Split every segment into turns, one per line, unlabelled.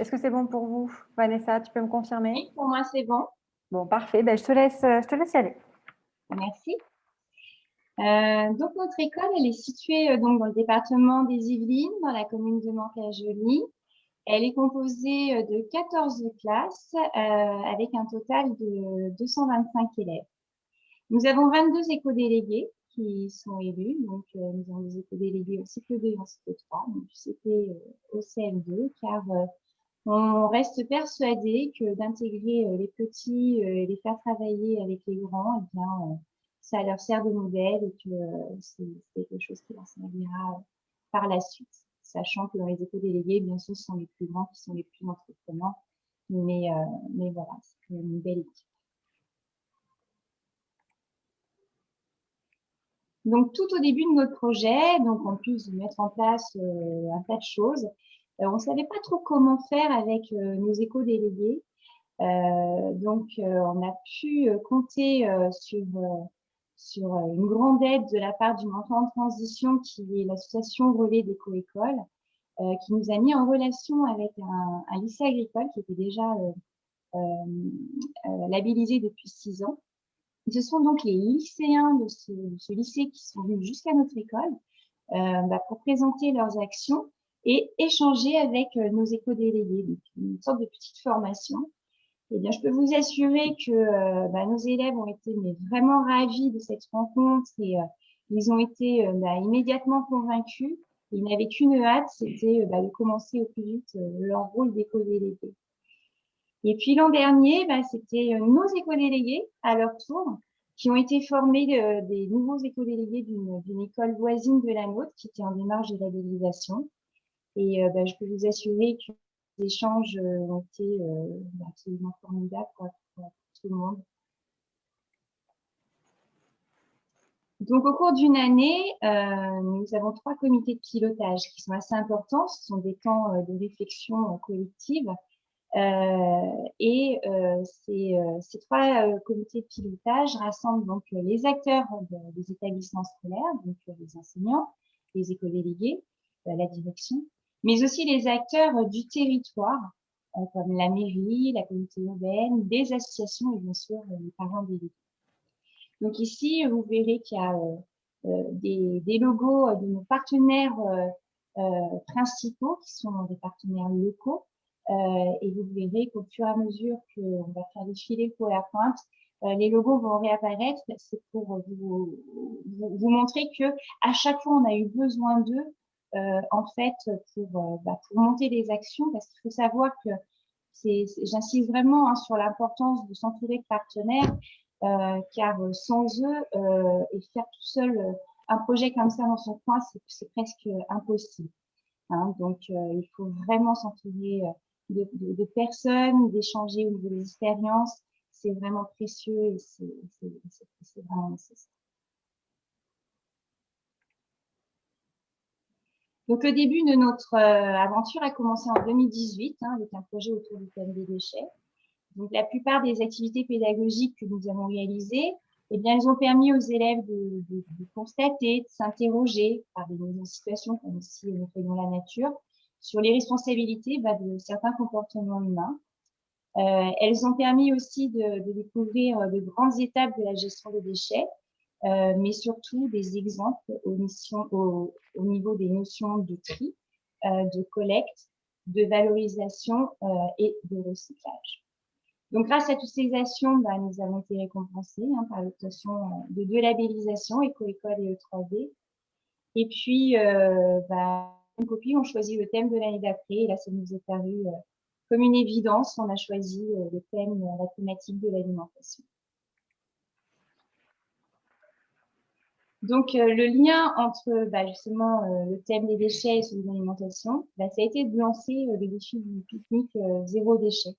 Est-ce que c'est bon pour vous, Vanessa? Tu peux me confirmer?
Oui, pour moi, c'est bon.
Bon, parfait. Ben, je te laisse y aller.
Merci. Donc, notre école, elle est située donc, dans le département des Yvelines, dans la commune de Mantes-la-Jolie. Elle est composée de 14 classes avec un total de 225 élèves. Nous avons 22 éco-délégués qui sont élus. Donc, nous avons des éco-délégués au cycle 2 et au cycle 3, donc du CP au CM2, car on reste persuadé que d'intégrer les petits et les faire travailler avec les grands, eh bien, ça leur sert de modèle et que c'est quelque chose qui leur servira par la suite. Sachant que dans les éco-délégués, bien sûr, ce sont les plus grands qui sont les plus entreprenants. Mais voilà, c'est quand même une belle équipe. Donc, tout au début de notre projet, donc en plus de mettre en place un tas de choses, on ne savait pas trop comment faire avec nos éco-délégués. On a pu compter sur une grande aide de la part du mentor en transition qui est l'association Relais d'éco-école, qui nous a mis en relation avec un lycée agricole qui était déjà labellisé depuis 6 ans. Et ce sont donc les lycéens de ce lycée qui sont venus jusqu'à notre école pour présenter leurs actions et échanger avec nos éco-délégués, donc une sorte de petite formation. Eh bien, je peux vous assurer que nos élèves ont été vraiment ravis de cette rencontre et ils ont été immédiatement convaincus. Ils n'avaient qu'une hâte, c'était de commencer au plus vite leur rôle d'éco-délégué. Et puis l'an dernier, c'était nos éco-délégués à leur tour qui ont été formés des nouveaux éco-délégués d'une école voisine de la nôtre qui était en démarche de labellisation. Et je peux vous assurer que les échanges ont été absolument formidables pour tout le monde. Donc, au cours d'une année, nous avons 3 comités de pilotage qui sont assez importants. Ce sont des temps de réflexion collective. Ces 3 comités de pilotage rassemblent donc les acteurs des établissements scolaires, donc les enseignants, les éco-délégués, la direction, mais aussi les acteurs du territoire, comme la mairie, la communauté urbaine, des associations et bien sûr les parents délégués. Donc ici, vous verrez qu'il y a des logos de nos partenaires principaux, qui sont des partenaires locaux. Et vous verrez qu'au fur et à mesure qu'on va faire défiler pour la pointe, les logos vont réapparaître. C'est pour vous montrer que à chaque fois, on a eu besoin d'eux, en fait, pour monter des actions, parce qu'il faut savoir que j'insiste vraiment sur l'importance de s'entourer de partenaires, car sans eux, et faire tout seul un projet comme ça dans son coin, c'est presque impossible. Hein. Donc, il faut vraiment s'entourer de personnes, d'échanger au niveau des expériences. C'est vraiment précieux et c'est vraiment nécessaire. Donc, le début de notre aventure a commencé en 2018 avec un projet autour du thème des déchets. Donc, la plupart des activités pédagogiques que nous avons réalisées, eh bien, elles ont permis aux élèves de constater, de s'interroger par des mises en situation, comme ici Nettoyons la nature, sur les responsabilités de certains comportements humains. Elles ont permis aussi de découvrir de grandes étapes de la gestion des déchets, mais surtout des exemples au niveau des notions de tri, de collecte, de valorisation et de recyclage. Donc, grâce à toutes ces actions, nous avons été récompensés par l'obtention de 2 labellisations, Éco-École et E3D. Et puis, une copie ont choisi le thème de l'année d'après. Et là, ça nous est paru comme une évidence. On a choisi le thème, la thématique de l'alimentation. Donc, le lien entre justement le thème des déchets et celui de l'alimentation, ça a été de lancer le défi du pique-nique zéro déchet.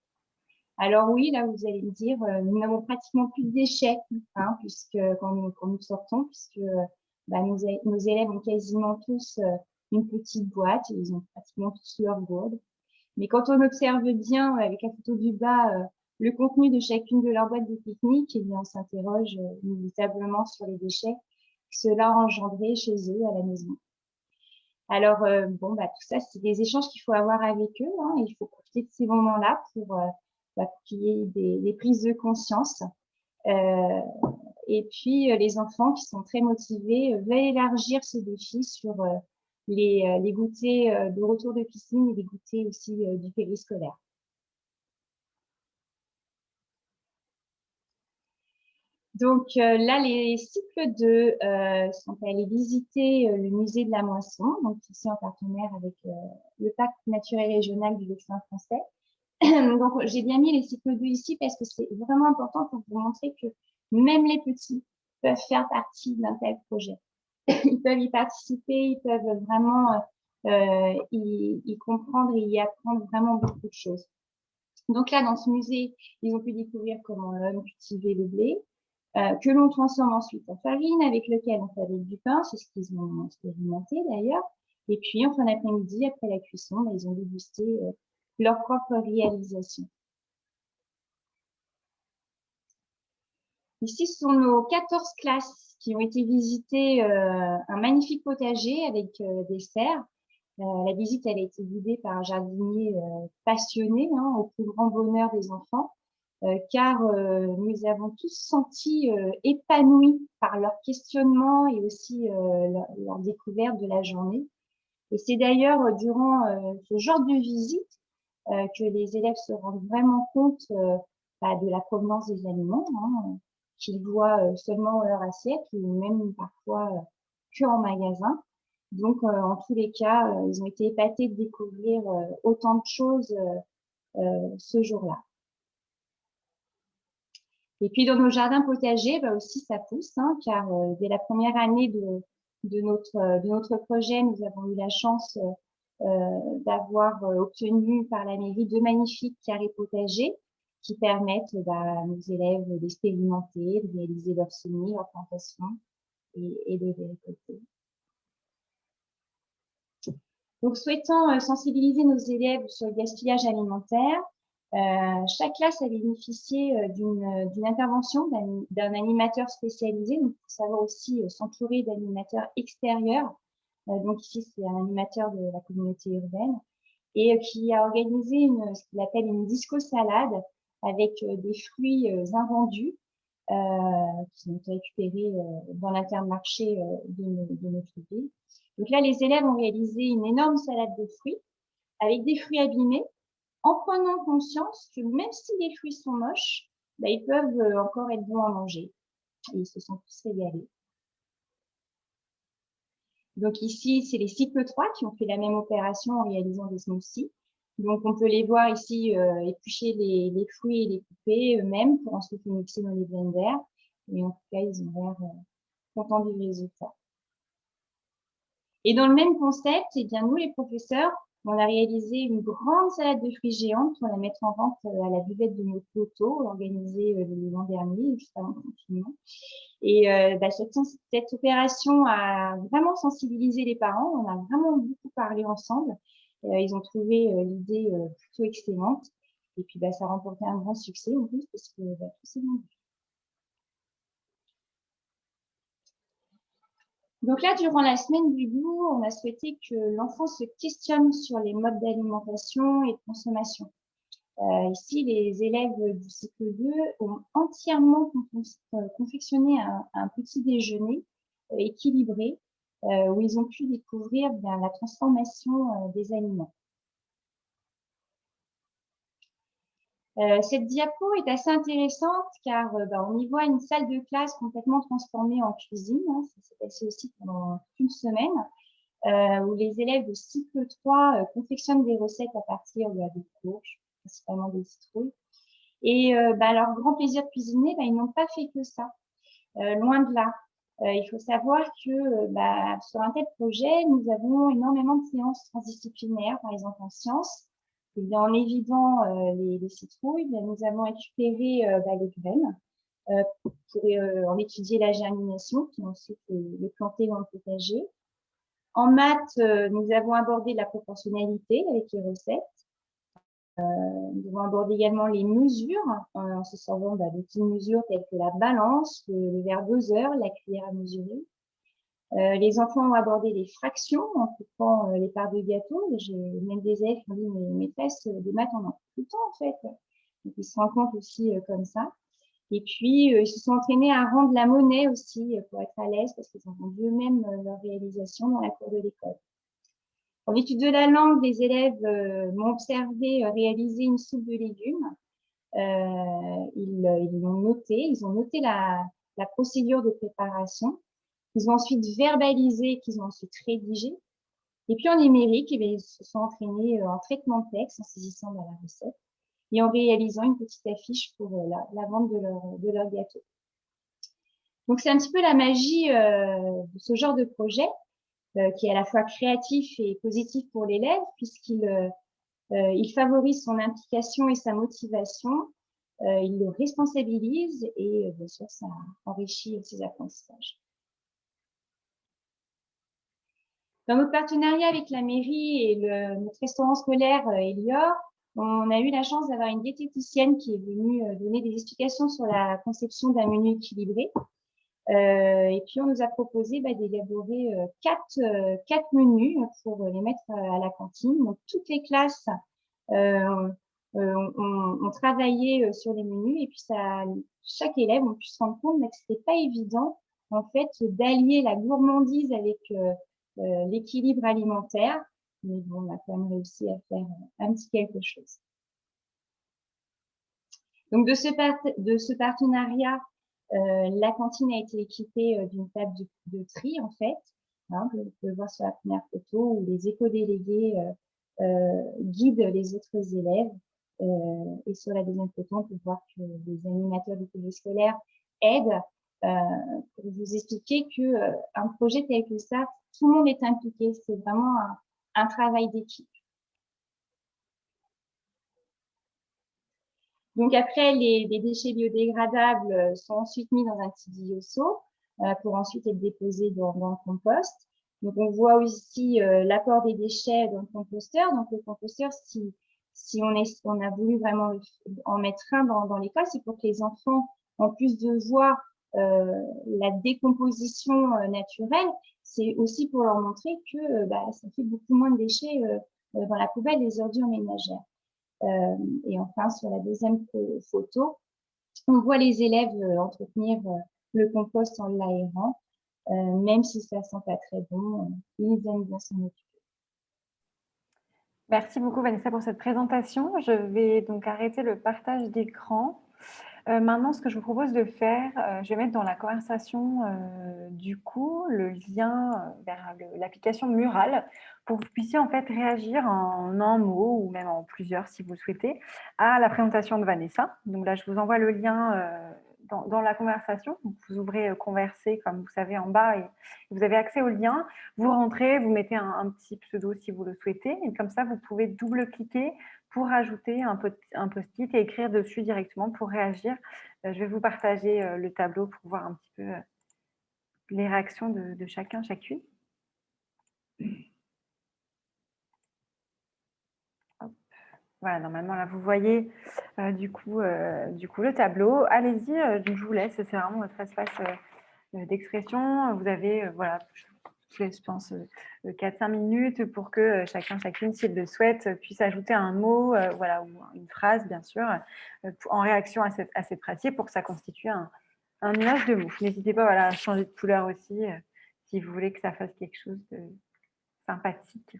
Alors oui, là, vous allez me dire, nous n'avons pratiquement plus de déchets, puisque quand nous sortons, puisque nos élèves ont quasiment tous une petite boîte, et ils ont pratiquement tous leur gourde. Mais quand on observe bien, avec la photo du bas, le contenu de chacune de leurs boîtes de pique-nique, eh bien, on s'interroge inévitablement sur les déchets que cela a engendré chez eux à la maison. Alors, bon, bah, tout ça, c'est des échanges qu'il faut avoir avec eux, hein, et il faut profiter de ces moments-là pour qu'il y ait des prises de conscience. Et puis, les enfants qui sont très motivés veulent élargir ce défi sur les goûters de retour de piscine et les goûters aussi du périscolaire. Donc là, les cycles 2 sont allés visiter le musée de la Moisson, donc ici en partenaire avec le parc naturel régional du Vexin français. Donc j'ai bien mis les cycles 2 ici parce que c'est vraiment important pour vous montrer que même les petits peuvent faire partie d'un tel projet. Ils peuvent y participer, ils peuvent vraiment y comprendre et y apprendre vraiment beaucoup de choses. Donc là, dans ce musée, ils ont pu découvrir comment l'homme cultivait le blé, que l'on transforme ensuite en farine, avec lequel on fabrique du pain, c'est ce qu'ils ont expérimenté d'ailleurs. Et puis, en fin d'après-midi, après la cuisson, ils ont dégusté leur propre réalisation. Ici, ce sont nos 14 classes qui ont été visiter un magnifique potager avec des serres. La visite, elle a été guidée par un jardinier passionné, hein, au plus grand bonheur des enfants. Car nous avons tous senti épanouis par leur questionnement et aussi leur découverte de la journée. Et c'est d'ailleurs durant ce genre de visite que les élèves se rendent vraiment compte de la provenance des aliments, hein, qu'ils voient seulement leur assiette ou même parfois que en magasin. Donc, en tous les cas, ils ont été épatés de découvrir autant de choses ce jour-là. Et puis dans nos jardins potagers, bah aussi ça pousse, hein, car dès la première année de notre projet, nous avons eu la chance d'avoir obtenu par la mairie 2 magnifiques carrés potagers qui permettent à nos élèves d'expérimenter, de réaliser leurs semis, leurs plantations et de les récolter. Donc, souhaitant sensibiliser nos élèves sur le gaspillage alimentaire, chaque classe a bénéficié d'une intervention d'un animateur spécialisé. Donc, il faut savoir aussi s'entourer d'animateurs extérieurs. Donc ici, c'est un animateur de la communauté urbaine et qui a organisé ce qu'il appelle une disco-salade avec des fruits invendus qui ont été récupérés dans l'intermarché de notre ville. Donc là, les élèves ont réalisé une énorme salade de fruits avec des fruits abîmés en prenant conscience que même si les fruits sont moches, ils peuvent encore être bons à manger. Et ils se sont tous régalés. Donc ici, c'est les cycles 3 qui ont fait la même opération en réalisant des smoothies. Donc on peut les voir ici éplucher les fruits et les couper eux-mêmes pour ensuite les mixer dans les blenders. Et en tout cas, ils ont l'air contents du résultat. Et dans le même concept, eh bien, nous, les professeurs, on a réalisé une grande salade de fruits géante pour la mettre en vente à la buvette de notre loto, organisée l'an dernier, juste avant le confinement. Et cette opération a vraiment sensibilisé les parents. On a vraiment beaucoup parlé ensemble. Ils ont trouvé l'idée plutôt excellente. Et puis, ça a remporté un grand succès en plus parce que tout s'est vendu. Donc là, durant la semaine du goût, on a souhaité que l'enfant se questionne sur les modes d'alimentation et de consommation. Ici, les élèves du cycle 2 ont entièrement confectionné un petit déjeuner équilibré où ils ont pu découvrir la transformation des aliments. Cette diapo est assez intéressante car on y voit une salle de classe complètement transformée en cuisine. Hein, ça s'est passé aussi pendant une semaine où les élèves de cycle 3 confectionnent des recettes à partir de courges, principalement des citrouilles. Et leur grand plaisir de cuisiner, ils n'ont pas fait que ça. Loin de là. Il faut savoir que sur un tel projet, nous avons énormément de séances transdisciplinaires, par exemple en sciences. Et bien, en évidant les citrouilles, nous avons récupéré les graines pour en étudier la germination, puis ensuite les planter dans le potager. En maths, nous avons abordé la proportionnalité avec les recettes. Nous avons abordé également les mesures, en se servant d'outils de mesure tels que la balance, le verre doseur, la cuillère à mesurer. Les enfants ont abordé les fractions en coupant les parts de gâteau. J'ai même des élèves qui ont dit, mais maîtresse, des maths, on en fait tout le temps, en fait. Donc, ils se rendent compte aussi comme ça. Et puis, ils se sont entraînés à rendre la monnaie aussi pour être à l'aise parce qu'ils ont rendu eux-mêmes leur réalisation dans la cour de l'école. En étude de la langue, des élèves m'ont observé réaliser une soupe de légumes. Ils l'ont noté, ils ont noté la procédure de préparation. Ils ont ensuite verbalisé, qu'ils ont ensuite rédigé. Et puis en numérique, eh bien, ils se sont entraînés en traitement de texte, en saisissant la recette et en réalisant une petite affiche pour la vente de leur gâteau. Donc c'est un petit peu la magie de ce genre de projet qui est à la fois créatif et positif pour l'élève puisqu'il il favorise son implication et sa motivation, il le responsabilise et bien sûr ça enrichit ses apprentissages. Dans notre partenariat avec la mairie et notre restaurant scolaire Elior, on a eu la chance d'avoir une diététicienne qui est venue donner des explications sur la conception d'un menu équilibré. Et puis, on nous a proposé d'élaborer quatre menus pour les mettre à la cantine. Donc, toutes les classes ont travaillé sur les menus et puis chaque élève a pu se rendre compte que c'était pas évident en fait d'allier la gourmandise avec l'équilibre alimentaire. Mais bon, on a quand même réussi à faire un petit quelque chose. Donc, de ce partenariat, la cantine a été équipée d'une table de tri, en fait. Hein, vous pouvez voir sur la première photo où les éco-délégués guident les autres élèves. Et sur la deuxième photo, on peut voir que les animateurs du projet scolaire aident pour vous expliquer qu'un projet tel que ça, tout le monde est impliqué. C'est vraiment un travail d'équipe. Donc après, les déchets biodégradables sont ensuite mis dans un petit bioseau pour ensuite être déposés dans le compost. Donc on voit aussi l'apport des déchets dans le composteur. Donc le composteur, si on a voulu vraiment en mettre un dans l'école, c'est pour que les enfants, en plus de voir la décomposition naturelle, c'est aussi pour leur montrer que ça fait beaucoup moins de déchets dans la poubelle des ordures ménagères. Et enfin, sur la deuxième photo, on voit les élèves entretenir le compost en l'aérant, même si ça sent pas très bon, ils aiment bien s'en occuper.
Merci beaucoup Vanessa pour cette présentation. Je vais donc arrêter le partage d'écran. Maintenant, ce que je vous propose de faire, je vais mettre dans la conversation du coup le lien vers l'application Mural pour que vous puissiez en fait réagir en un mot ou même en plusieurs si vous le souhaitez à la présentation de Vanessa. Donc là, je vous envoie le lien dans la conversation. Vous ouvrez Converser comme vous savez en bas et vous avez accès au lien. Vous rentrez, vous mettez un petit pseudo si vous le souhaitez et comme ça, vous pouvez double-cliquer pour ajouter un post-it et écrire dessus directement pour réagir. Je vais vous partager le tableau pour voir un petit peu les réactions de chacun, chacune. Hop. Voilà, normalement, là, vous voyez du coup, le tableau. Allez-y, je vous laisse. C'est vraiment votre espace d'expression. Vous avez, voilà, je pense, 4-5 minutes pour que chacune, s'il le souhaite, puisse ajouter un mot, voilà, ou une phrase, bien sûr, en réaction à cette pratique pour que ça constitue un nuage de mots. N'hésitez pas voilà, à changer de couleur aussi si vous voulez que ça fasse quelque chose de sympathique.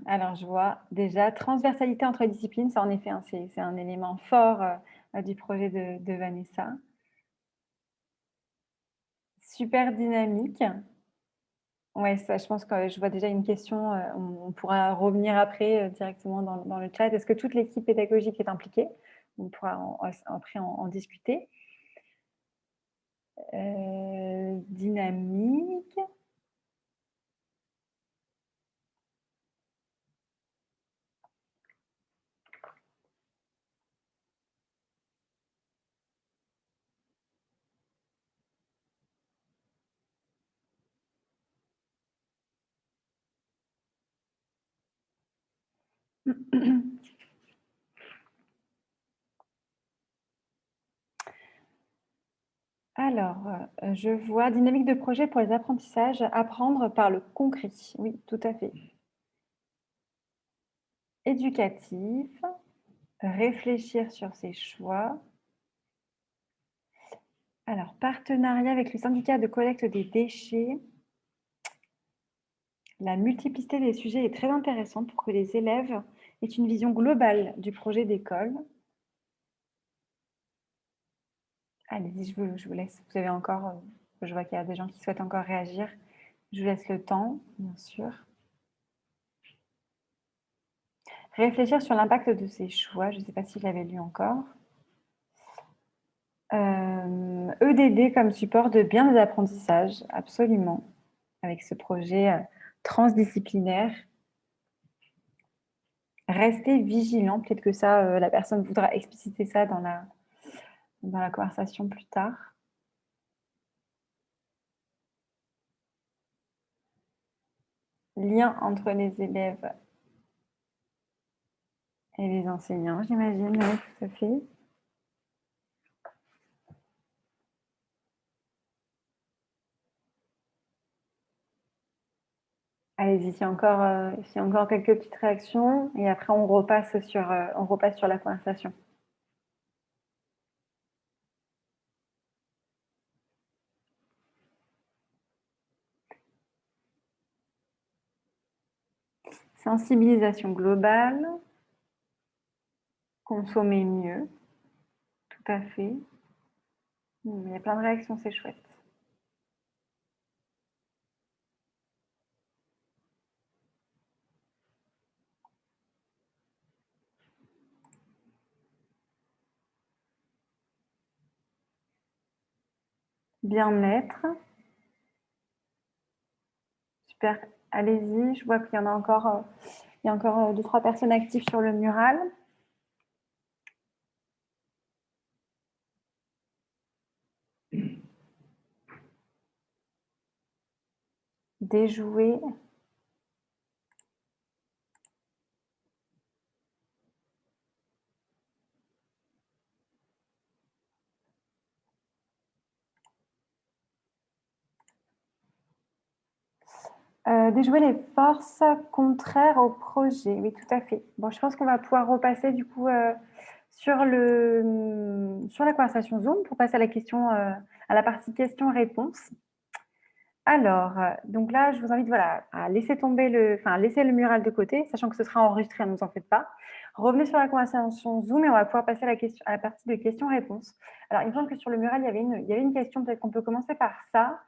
Alors, je vois déjà transversalité entre disciplines, ça en effet, hein, c'est un élément fort du projet de Vanessa. Super dynamique. Oui, ça, je pense que je vois déjà une question. On pourra revenir après directement dans le chat. Est-ce que toute l'équipe pédagogique est impliquée? On pourra après en discuter. Dynamique. Alors, je vois dynamique de projet pour les apprentissages, apprendre par le concret. Oui, tout à fait. Éducatif, réfléchir sur ses choix. Alors, partenariat avec le syndicat de collecte des déchets. La multiplicité des sujets est très intéressante pour que les élèves aient une vision globale du projet d'école. Allez-y, je vous laisse. Vous avez encore, je vois qu'il y a des gens qui souhaitent encore réagir. Je vous laisse le temps, bien sûr. Réfléchir sur l'impact de ses choix. Je ne sais pas si je l'avais lu encore. EDD comme support de bien des apprentissages, absolument, avec ce projet transdisciplinaire. Rester vigilant, peut-être que ça, la personne voudra expliciter ça dans la conversation plus tard. Lien entre les élèves et les enseignants, j'imagine, oui, tout à fait. Allez-y, s'il y a encore quelques petites réactions, et après on repasse sur la conversation. Sensibilisation globale, consommer mieux, tout à fait. Il y a plein de réactions, c'est chouette. Bien-être. Super, allez-y. Je vois qu'il y en a encore, il y a encore 2-3 personnes actives sur le mural. Déjouer. Déjouer les forces contraires au projet. Oui, tout à fait. Bon, je pense qu'on va pouvoir repasser du coup sur la conversation Zoom pour passer à la partie questions-réponses. Alors, donc là, je vous invite à laisser laisser le mural de côté, sachant que ce sera enregistré, ne vous en faites pas. Revenez sur la conversation Zoom et on va pouvoir passer à la partie de questions-réponses. Alors, il me semble que sur le mural, il y avait une question, peut-être qu'on peut commencer par ça.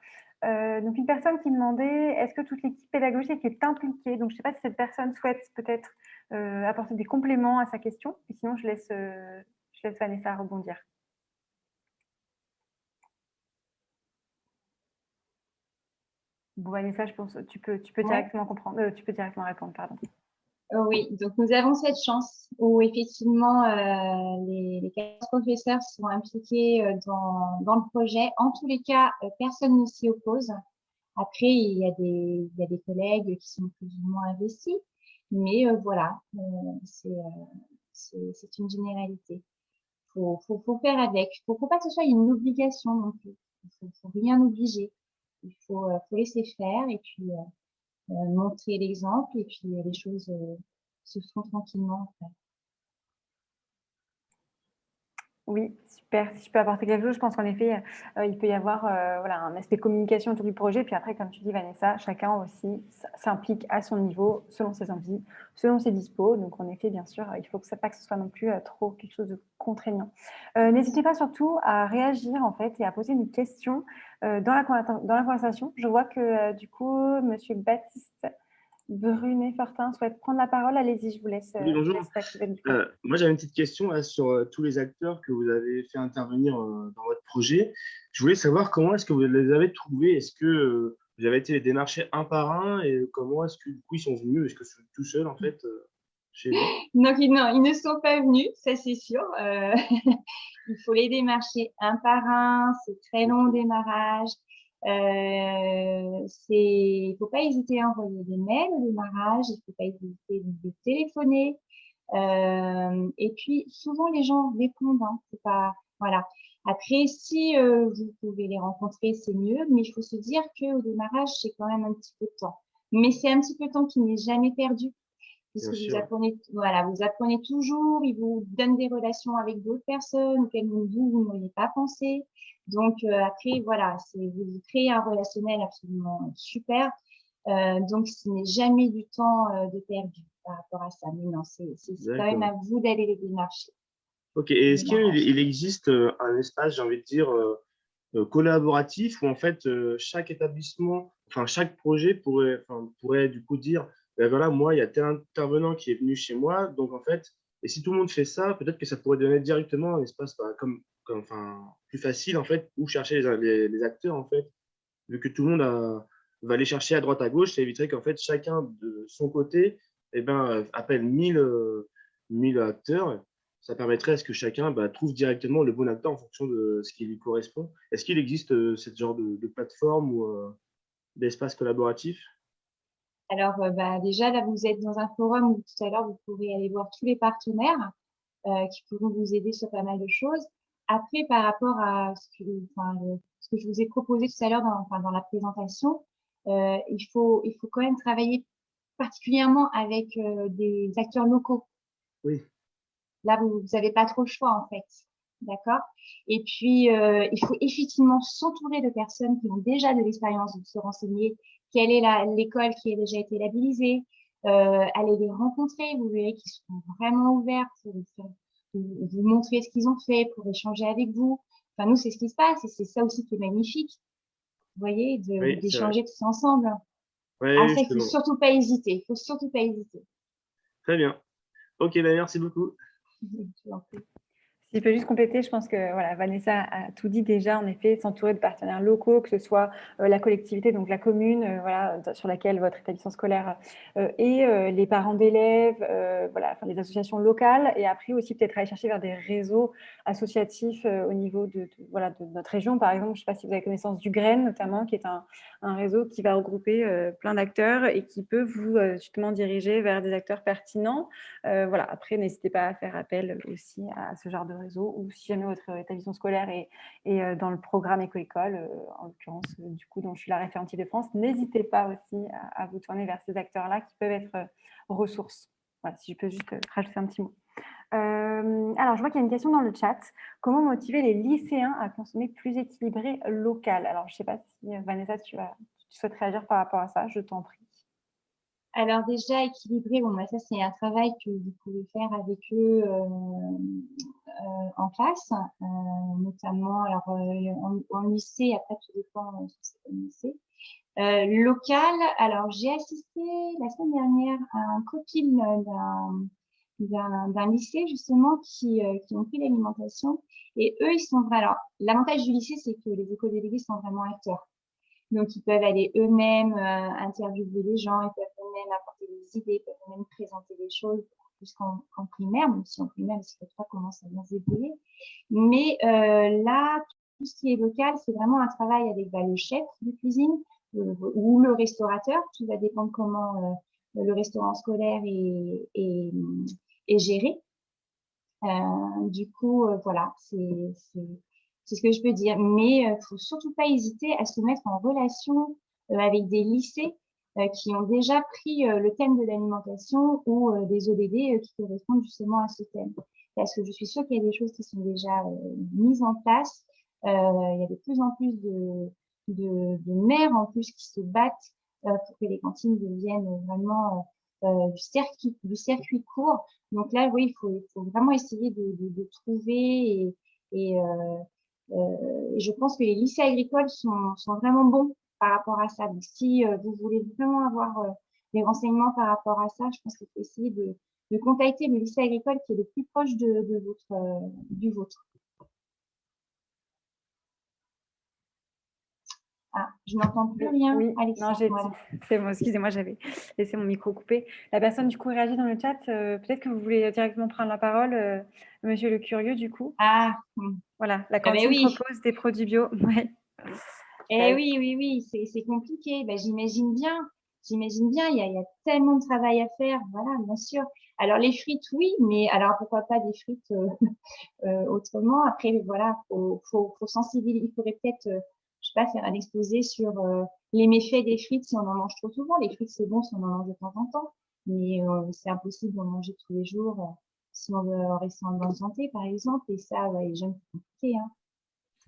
Donc, une personne qui demandait est-ce que toute l'équipe pédagogique est impliquée? Donc, je ne sais pas si cette personne souhaite peut-être apporter des compléments à sa question. Et sinon, je laisse Vanessa rebondir. Bon, Vanessa, je pense que tu peux directement comprendre, tu peux directement répondre, pardon.
Oui, donc nous avons cette chance où effectivement les 14 professeurs sont impliqués dans le projet. En tous les cas, personne ne s'y oppose. Après, il y a des collègues qui sont plus ou moins investis, mais voilà, c'est une généralité. Faut faire avec. Faut pas que ce soit une obligation non plus. Faut rien obliger. Il faut laisser faire et puis montrer l'exemple et puis les choses se font tranquillement. En fait.
Oui, super. Si je peux apporter quelque chose, je pense qu'en effet, il peut y avoir un aspect communication autour du projet. Puis après, comme tu dis, Vanessa, chacun aussi s'implique à son niveau, selon ses envies, selon ses dispos. Donc, en effet, bien sûr, il faut pas que ce soit non plus trop quelque chose de contraignant. N'hésitez pas surtout à réagir, en fait, et à poser une question dans la conversation. Je vois que, du coup, Monsieur Baptiste Brunet-Fortin souhaite prendre la parole. Allez-y, je vous laisse
Oui, bonjour.
activer le micro.
Moi, j'avais une petite question là, sur tous les acteurs que vous avez fait intervenir dans votre projet. Je voulais savoir comment est-ce que vous les avez trouvés. Est-ce que vous avez été les démarcher un par un et comment est-ce que du coup ils sont venus? Est-ce que c'est tout seul en fait chez vous?
Donc, non, ils ne sont pas venus, ça c'est sûr. Il faut les démarcher un par un, c'est très long au démarrage. Il faut pas hésiter à envoyer des mails au démarrage, il faut pas hésiter de téléphoner. Et puis souvent les gens répondent, hein, c'est pas voilà. Après, si vous pouvez les rencontrer, c'est mieux, mais il faut se dire qu'au démarrage, c'est quand même un petit peu de temps. Mais c'est un petit peu de temps qui n'est jamais perdu,
Bien
puisque vous
sûr.
apprenez, voilà, vous apprenez toujours, ils vous donnent des relations avec d'autres personnes auxquelles vous n'auriez pas pensé. Donc après, voilà, vous créez un relationnel absolument super. Donc ce n'est jamais du temps de perdu par rapport à ça. Mais non, c'est quand même à
D'accord.
vous d'aller les démarcher
Ok. Et
au
est-ce qu'il
démarrage.
il existe un espace, j'ai envie de dire, collaboratif où en fait chaque établissement, enfin chaque projet pourrait du coup dire, ben voilà, moi il y a tel intervenant qui est venu chez moi, donc en fait, et si tout le monde fait ça, peut-être que ça pourrait donner directement un espace enfin, plus facile en fait, où chercher les acteurs en fait, vu que tout le monde va aller chercher à droite à gauche, ça éviterait qu'en fait chacun de son côté appelle 1000 acteurs. Ça permettrait à ce que chacun trouve directement le bon acteur en fonction de ce qui lui correspond. Est-ce qu'il existe ce genre de plateforme ou d'espace collaboratif?
Alors, déjà, là, vous êtes dans un forum où tout à l'heure, vous pourrez aller voir tous les partenaires qui pourront vous aider sur pas mal de choses. Après, par rapport à ce que je vous ai proposé tout à l'heure dans la présentation, il faut quand même travailler particulièrement avec des acteurs locaux.
Oui,
Là, vous n'avez pas trop le choix, en fait. D'accord? Et puis, il faut effectivement s'entourer de personnes qui ont déjà de l'expérience de se renseigner quelle est l'école qui a déjà été labellisée, aller les rencontrer, vous verrez qu'ils seront vraiment ouverts pour vous montrer ce qu'ils ont fait, pour échanger avec vous. Enfin, nous, c'est ce qui se passe et c'est ça aussi qui est magnifique, vous voyez,
oui, c'est vrai.
d'échanger tous ensemble. Ah,
Oui,
ça, il faut
justement.
surtout pas hésiter. Il faut surtout pas hésiter.
Très bien. Ok, merci beaucoup.
Je vous en prie.
Si je peux juste compléter, je pense que voilà, Vanessa a tout dit déjà, en effet, s'entourer de partenaires locaux, que ce soit la collectivité, donc la commune, voilà, sur laquelle votre établissement scolaire et les parents d'élèves, voilà, enfin, les associations locales, et après aussi peut-être aller chercher vers des réseaux associatifs au niveau voilà, de notre région. Par exemple, je ne sais pas si vous avez connaissance du GREN notamment, qui est un réseau qui va regrouper plein d'acteurs et qui peut vous justement diriger vers des acteurs pertinents. Voilà. Après, n'hésitez pas à faire appel aussi à ce genre de réseau, ou si jamais votre établissement scolaire est dans le programme éco-école, en l'occurrence, du coup, dont je suis la référente Île-de-France, n'hésitez pas aussi à vous tourner vers ces acteurs-là qui peuvent être ressources. Voilà, si je peux juste rajouter un petit mot. Alors, je vois qu'il y a une question dans le chat. Comment motiver les lycéens à consommer plus équilibré local? Alors, je ne sais pas si Vanessa, tu souhaites réagir par rapport à ça, je t'en prie.
Alors déjà, équilibrer, bon, ça c'est un travail que vous pouvez faire avec eux en classe, notamment alors, en lycée, après tout dépend ce que c'est comme lycée. Local, alors j'ai assisté la semaine dernière à un copine d'un lycée justement qui ont pris l'alimentation et eux ils sont alors l'avantage du lycée c'est que les éco-délégués sont vraiment acteurs. Donc, ils peuvent aller eux-mêmes interviewer les gens, ils peuvent eux-mêmes apporter des idées, ils peuvent eux-mêmes présenter des choses plus qu'en primaire, même si en primaire, le cycle 3 commence à bien se débrouiller. Mais là, tout ce qui est local, c'est vraiment un travail avec le chef de cuisine ou le restaurateur. Tout va dépendre comment le restaurant scolaire est géré. Du coup, voilà, c'est ce que je peux dire. Mais faut surtout pas hésiter à se mettre en relation avec des lycées qui ont déjà pris le thème de l'alimentation ou des ODD qui correspondent justement à ce thème. Parce que je suis sûre qu'il y a des choses qui sont déjà mises en place. Il y a de plus en plus de mères en plus qui se battent pour que les cantines deviennent vraiment du circuit court. Donc là, oui, il faut vraiment essayer de trouver et je pense que les lycées agricoles sont vraiment bons par rapport à ça. Donc, si vous voulez vraiment avoir des renseignements par rapport à ça, je pense qu'il faut essayer de contacter le lycée agricole qui est le plus proche du vôtre. Ah, je n'entends plus rien,
Oui, non,
Alexandre. Voilà.
c'est moi, excusez-moi, j'avais laissé mon micro coupé. La personne, du coup, réagit dans le chat. Peut-être que vous voulez directement prendre la parole, monsieur le curieux, du coup.
Ah,
Voilà, la
ah ben
cantine
oui.
propose des produits bio. Ouais.
Eh oui, oui, oui, c'est compliqué. Ben, j'imagine bien. j'imagine bien, il y a tellement de travail à faire, voilà, bien sûr. Alors les frites, oui, mais alors pourquoi pas des frites autrement. Après, voilà, faut sensibiliser. Il faudrait peut-être, je sais pas, faire un exposé sur les méfaits des frites si on en mange trop souvent. Les frites, c'est bon si on en mange de temps en temps, mais c'est impossible d'en manger tous les jours si on veut rester en bonne santé, par exemple. Et ça, ouais, les jeunes, c'est compliqué, hein.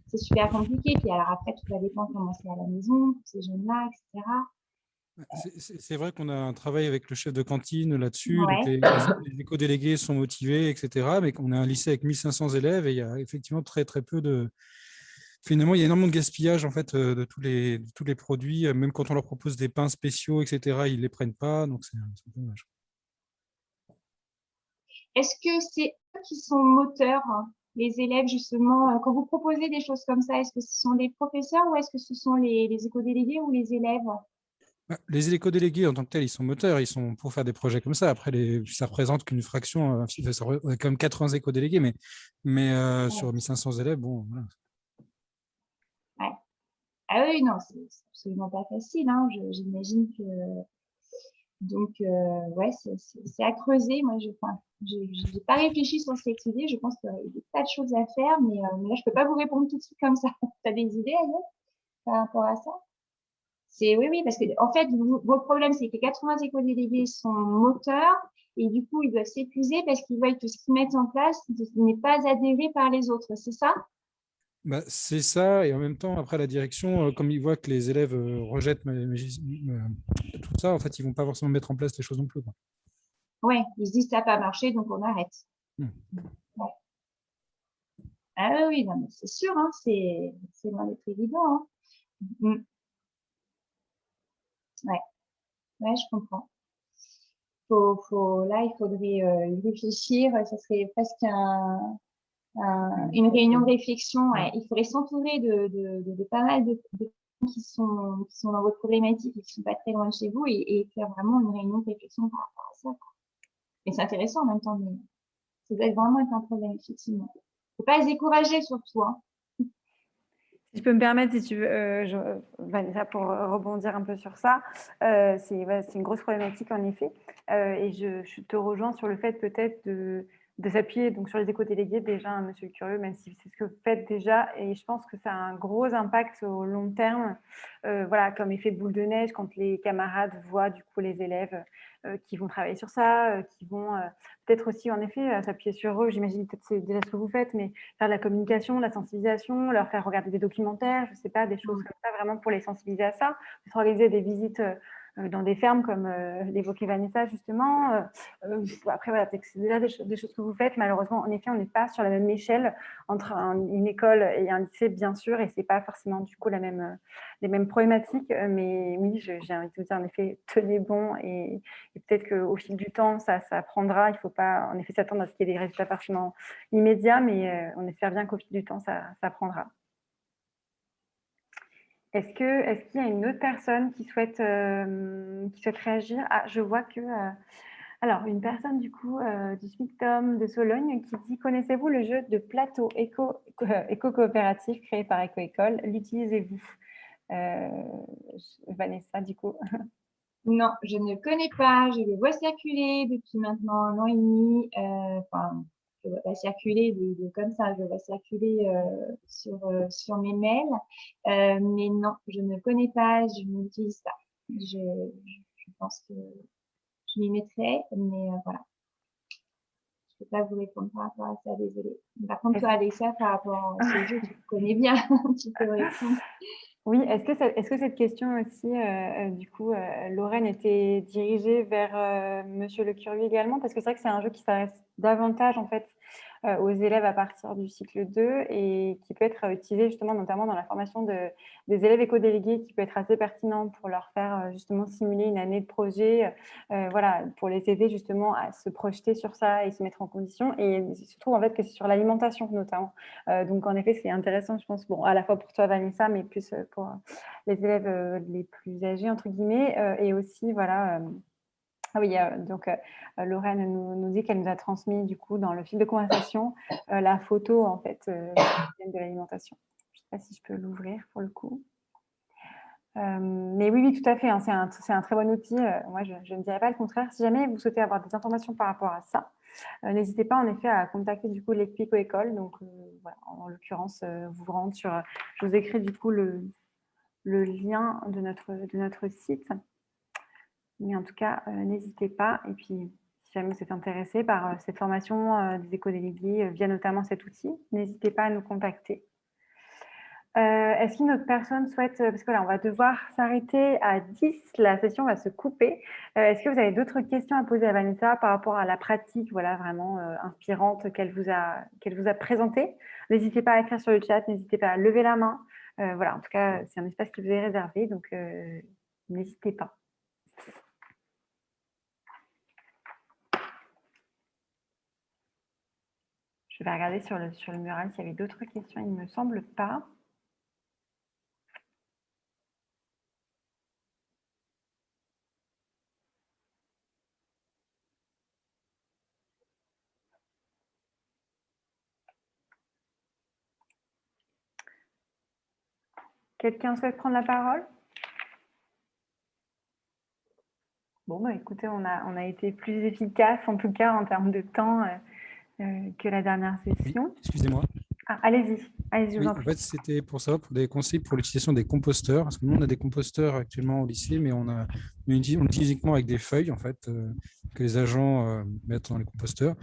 C'est super compliqué. Puis alors après, tout va dépendre comment c'est à la maison, pour ces jeunes-là, etc.
C'est vrai qu'on a un travail avec le chef de cantine là-dessus, donc
Ouais.
les éco-délégués sont motivés, etc. Mais qu'on a un lycée avec 1500 élèves et il y a effectivement très très peu de... Finalement, il y a énormément de gaspillage en fait de tous les produits, même quand on leur propose des pains spéciaux, etc. Ils les prennent pas, donc c'est un peu dommage.
Est-ce que c'est eux qui sont moteurs, hein, les élèves, justement, quand vous proposez des choses comme ça, est-ce que ce sont les professeurs ou est-ce que ce sont les éco-délégués ou les élèves?
Les éco-délégués en tant que tels, ils sont moteurs, ils sont pour faire des projets comme ça. Après, ça représente qu'une fraction, on a quand même 80 éco-délégués, mais
Ouais.
sur 1500 élèves, bon, voilà.
Ouais. Ah oui, non, c'est absolument pas facile, hein. J'imagine que donc ouais, c'est à creuser. Moi, enfin, j'ai pas réfléchi sur cette idée. Je pense qu'il y aurait des tas de choses à faire, mais là, je peux pas vous répondre tout de suite comme ça. T'as des idées, Agnès, par rapport à ça? C'est oui, oui, parce que en fait, votre problème, c'est que 80 éco-délégués sont moteurs et du coup, ils doivent s'épuiser parce qu'ils voient que ce qu'ils mettent en place n'est pas adhéré par les autres. C'est ça?
Bah, c'est ça, et en même temps, après la direction, comme ils voient que les élèves rejettent tout ça, en fait, ils vont pas forcément mettre en place les choses non plus, quoi.
Ouais, ils se disent ça n'a pas marché, donc on arrête.
Hmm.
Ouais. Ah oui, non, mais c'est sûr, hein, c'est loin d'être évident, hein. Mm. Ouais, ouais, je comprends. Là, il faudrait y réfléchir. Ça serait presque une réunion de réflexion. Ouais. Il faudrait s'entourer de pas mal de gens qui sont dans votre problématique et qui sont pas très loin de chez vous et faire vraiment une réunion de réflexion par rapport à ça, quoi. Et c'est intéressant en même temps, mais ça doit être vraiment être un problème, effectivement. Faut pas se décourager surtout, hein.
Si je peux me permettre, si tu veux, Vanessa, pour rebondir un peu sur ça, c'est une grosse problématique en effet. Et je te rejoins sur le fait peut-être de s'appuyer donc sur les éco-délégués déjà, hein, Monsieur le Curieux, même si c'est ce que vous faites déjà. Et je pense que ça a un gros impact au long terme, voilà, comme effet boule de neige, quand les camarades voient du coup les élèves qui vont travailler sur ça, qui vont peut-être aussi en effet s'appuyer sur eux. J'imagine peut-être c'est déjà ce que vous faites, mais faire de la communication, de la sensibilisation, leur faire regarder des documentaires, je ne sais pas, des choses comme ça, vraiment pour les sensibiliser à ça. Peut-être organiser des visites dans des fermes, comme l'évoquait Vanessa, justement. Après, voilà, c'est déjà des choses que vous faites. Malheureusement, en effet, on n'est pas sur la même échelle entre une école et un lycée, bien sûr, et ce n'est pas forcément, du coup, les mêmes problématiques. Mais oui, j'ai envie de vous dire, en effet, tenez bon et peut-être qu'au fil du temps, ça prendra. Il ne faut pas, en effet, s'attendre à ce qu'il y ait des résultats forcément immédiats, mais on espère bien qu'au fil du temps, ça prendra. Est-ce qu'il y a une autre personne qui souhaite réagir? Ah, je vois que... alors, une personne du coup du SMICTOM de Sologne qui dit: connaissez-vous le jeu de plateau éco-coopératif créé par Éco-École? L'utilisez-vous? Vanessa, du coup.
Non, je ne connais pas. Je le vois circuler depuis maintenant 1 an et demi. Enfin, je ne vois pas circuler comme ça. Je le vois circuler sur mes mails. Mais non, je ne connais pas. Je n'utilise pas. Je pense que je m'y mettrai, mais voilà. Je ne peux pas vous répondre par rapport à ça, désolée. Par contre, toi, Alexia, par rapport à ce jeu, tu connais bien. Tu peux répondre.
Oui, est-ce que cette question aussi, du coup, Lorraine, était dirigée vers Monsieur Le Curieux également? Parce que c'est vrai que c'est un jeu qui s'adresse davantage en fait aux élèves à partir du cycle 2 et qui peut être utilisé justement notamment dans la formation des élèves éco-délégués, qui peut être assez pertinent pour leur faire justement simuler une année de projet, voilà, pour les aider justement à se projeter sur ça et se mettre en condition. Et il se trouve en fait que c'est sur l'alimentation notamment. Donc, en effet, c'est intéressant, je pense, bon, à la fois pour toi, Vanessa, mais plus pour les élèves les plus âgés, entre guillemets. Et aussi, voilà, ah oui, donc Lorraine nous dit qu'elle nous a transmis, du coup, dans le fil de conversation, la photo, en fait, de l'alimentation. Je ne sais pas si je peux l'ouvrir, pour le coup. Mais oui, oui, tout à fait, hein, c'est un très bon outil. Moi, je ne dirais pas le contraire. Si jamais vous souhaitez avoir des informations par rapport à ça, n'hésitez pas en effet à contacter du coup l'Equico-École. Donc voilà, en l'occurrence, vous vous rendez sur. Je vous écris du coup le lien de notre site. Mais en tout cas, n'hésitez pas. Et puis, si jamais vous êtes intéressé par cette formation des éco-délégués via notamment cet outil, n'hésitez pas à nous contacter. Est-ce qu'une autre personne souhaite, parce que là, on va devoir s'arrêter à 10, la session va se couper. Est-ce que vous avez d'autres questions à poser à Vanessa par rapport à la pratique, voilà, vraiment inspirante qu'elle vous a présentée? N'hésitez pas à écrire sur le chat, n'hésitez pas à lever la main. Voilà, en tout cas, c'est un espace qui vous est réservé, donc n'hésitez pas. Je vais regarder sur le mural s'il y avait d'autres questions, il ne me semble pas. Quelqu'un souhaite prendre la parole? Bon, bah, écoutez, on a été plus efficace, en tout cas en termes de temps, que la dernière
Oui,
session.
excusez-moi.
Ah, allez-y, je vous
Oui,
en
en
prie.
fait, c'était pour ça, pour des conseils pour l'utilisation des composteurs. Parce que nous, on a des composteurs actuellement au lycée, mais on utilise uniquement avec des feuilles, en fait, que les agents mettent dans les composteurs.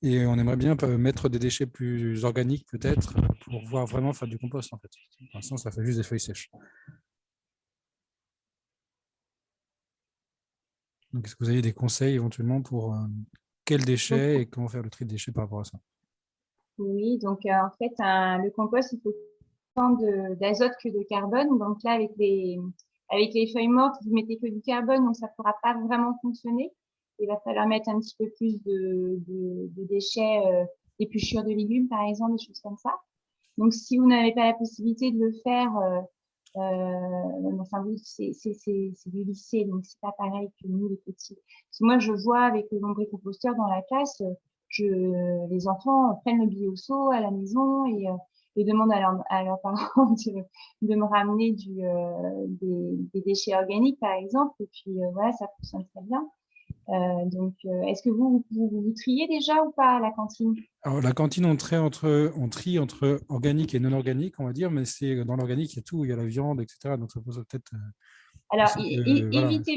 Et on aimerait bien mettre des déchets plus organiques, peut-être, pour pouvoir vraiment faire du compost, en fait. Pour l'instant, ça fait juste des feuilles sèches. Donc, est-ce que vous avez des conseils éventuellement pour quels
Donc,
déchets et comment faire le tri de déchets par rapport à ça?
oui, donc en fait, le compost, il faut autant d'azote que de carbone. Donc là, avec les feuilles mortes, vous mettez que du carbone, donc ça ne pourra pas vraiment fonctionner. Il va falloir mettre un petit peu plus de déchets, d'épluchures de légumes, par exemple, des choses comme ça. Donc, si vous n'avez pas la possibilité de le faire, enfin, oui, c'est du lycée, donc c'est pas pareil que nous, les petits. Parce que moi, je vois avec le lombricomposteur dans la classe, les enfants prennent le bioseau à la maison et demandent à leurs parents de me ramener des déchets organiques, par exemple. Et puis, voilà, ça fonctionne très bien. Donc, est-ce que vous triez déjà ou pas à la cantine?
Alors, la cantine, on trie entre organique et non organique, on va dire, mais c'est dans l'organique, il y a tout, il y a la viande, etc. Donc, ça pose peut-être
Alors,
aussi que,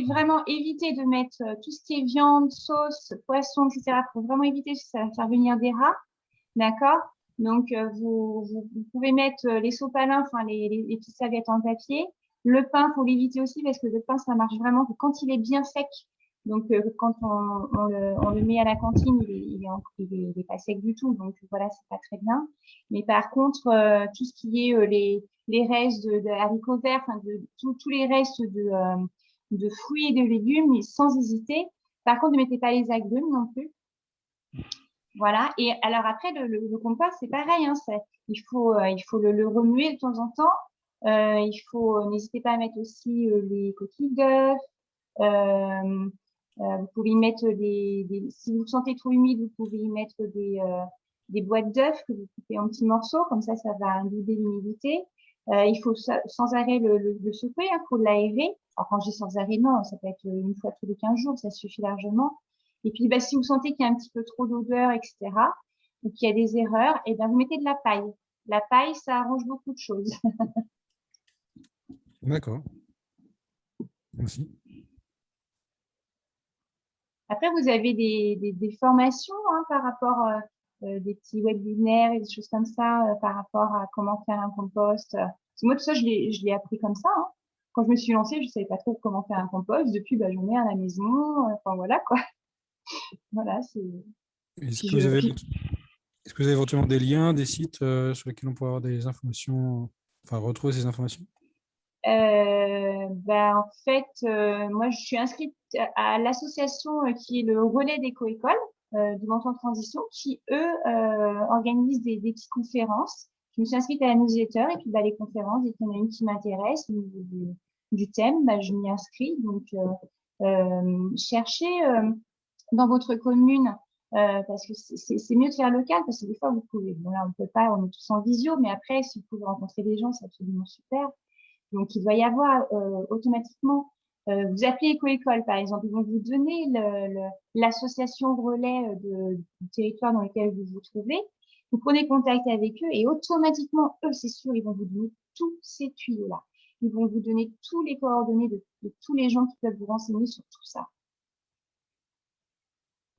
voilà.
évitez de mettre tout ce qui est viande, sauce, poisson, etc. Il faut vraiment éviter, parce que ça va faire venir des rats. D'accord? Donc, vous pouvez mettre les sopalins, enfin, les petites serviettes en papier. Le pain, faut l'éviter aussi, parce que le pain, ça marche vraiment que quand il est bien sec. Donc, quand on le met à la cantine, il est pas sec du tout. Donc, voilà, c'est pas très bien. Mais par contre, tout ce qui est les restes de haricots verts, enfin, tous les restes de fruits et de légumes, sans hésiter. Par contre, ne mettez pas les agrumes non plus. Voilà. Et alors après, le compost, c'est pareil. Hein, il faut le remuer de temps en temps. N'hésitez pas à mettre aussi les coquilles d'œufs. Vous pouvez y mettre si vous le sentez trop humide, vous pouvez y mettre des boîtes d'œufs que vous coupez en petits morceaux. Comme ça va imbiber l'humidité. Il faut sans arrêt le secouer, il faut l'aérer. Alors, quand je dis sans arrêt, non, ça peut être une fois tous les 15 jours, ça suffit largement. Et puis, bah, si vous sentez qu'il y a un petit peu trop d'odeur, etc., ou qu'il y a des erreurs, et ben, vous mettez de la paille. La paille, ça arrange beaucoup de choses.
D'accord. Merci.
Après, vous avez des formations par rapport des petits webinaires et des choses comme ça par rapport à comment faire un compost. Parce que moi, tout ça, je l'ai appris comme ça. Hein. Quand je me suis lancée, je savais pas trop comment faire un compost. Depuis, bah, j'en ai à la maison. Enfin, voilà, quoi. Voilà, c'est...
Est-ce
Puis
que vous avez, est-ce que vous avez éventuellement des liens, des sites sur lesquels on peut avoir des informations, enfin retrouver ces informations?
Ben, en fait, moi, je suis inscrite à l'association qui est le relais d'éco-école du Menton de Transition, qui, eux, organisent des petites conférences. Je me suis inscrite à la newsletter et puis bah, les conférences, dès qu'il y en a une qui m'intéresse, au niveau du thème, bah, je m'y inscris. Donc, cherchez dans votre commune, parce que c'est mieux de faire local, parce que des fois, vous pouvez, bon là, on peut pas, on est tous en visio, mais après, si vous pouvez rencontrer des gens, c'est absolument super. Donc, il doit y avoir automatiquement, vous appelez Éco-École, par exemple, ils vont vous donner l'association relais du territoire dans lequel vous vous trouvez. Vous prenez contact avec eux et automatiquement, eux, c'est sûr, ils vont vous donner tous ces tuyaux-là. Ils vont vous donner tous les coordonnées de tous les gens qui peuvent vous renseigner sur tout ça.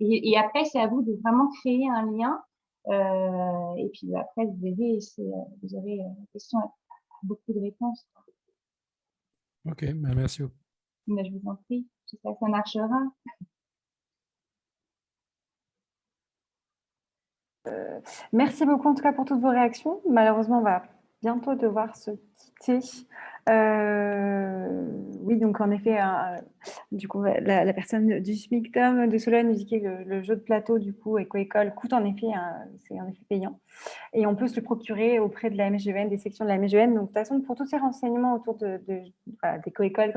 Et après, c'est à vous de vraiment créer un lien. Et puis après, vous verrez, vous aurez la question à beaucoup de réponses.
Ok, bah, merci beaucoup.
Mais je vous en prie, j'espère que ça marchera.
Merci beaucoup en tout cas pour toutes vos réactions. Malheureusement, on va bientôt devoir se quitter. Oui, donc en effet, du coup, la personne du SMICTOM de Sologne nous dit que le jeu de plateau, du coup, Éco-École, coûte en effet, c'est en effet payant. Et on peut se le procurer auprès de la MGEN, des sections de la MGEN. Donc, de toute façon, pour tous ces renseignements autour d'éco-école,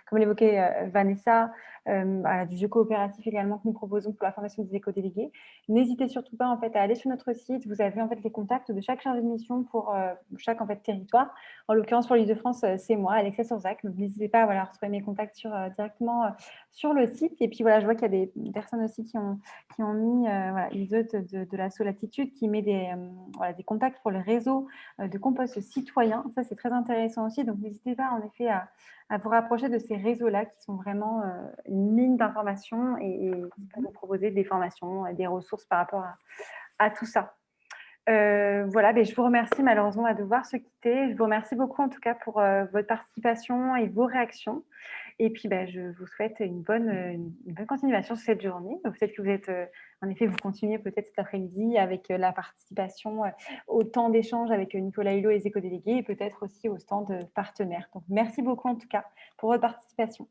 comme l'évoquait Vanessa, du jeu coopératif également que nous proposons pour la formation des éco-délégués, n'hésitez surtout pas en fait, à aller sur notre site. Vous avez en fait les contacts de chaque chargé de mission pour chaque en fait, territoire. En l'occurrence, pour l'Île-de-France, c'est moi, Alexia Surzac. Donc, n'hésitez pas à retrouver mes contacts directement sur le site. Et puis, voilà, je vois qu'il y a des personnes aussi qui ont mis Iseut de l'assaut Latitude qui met des contacts pour le réseau de compost citoyen. Ça, c'est très intéressant aussi. Donc, n'hésitez pas en effet à vous rapprocher de ces réseaux-là qui sont vraiment une mine d'informations et qui peuvent vous proposer des formations et des ressources par rapport à tout ça. Voilà, je vous remercie malheureusement à devoir se quitter. Je vous remercie beaucoup en tout cas pour votre participation et vos réactions. Et puis, je vous souhaite une bonne continuation sur cette journée. Donc, peut-être que vous êtes, en effet, vous continuez peut-être cet après-midi avec la participation au temps d'échange avec Nicolas Hulot et les éco-délégués et peut-être aussi au stand partenaire. Donc, merci beaucoup en tout cas pour votre participation.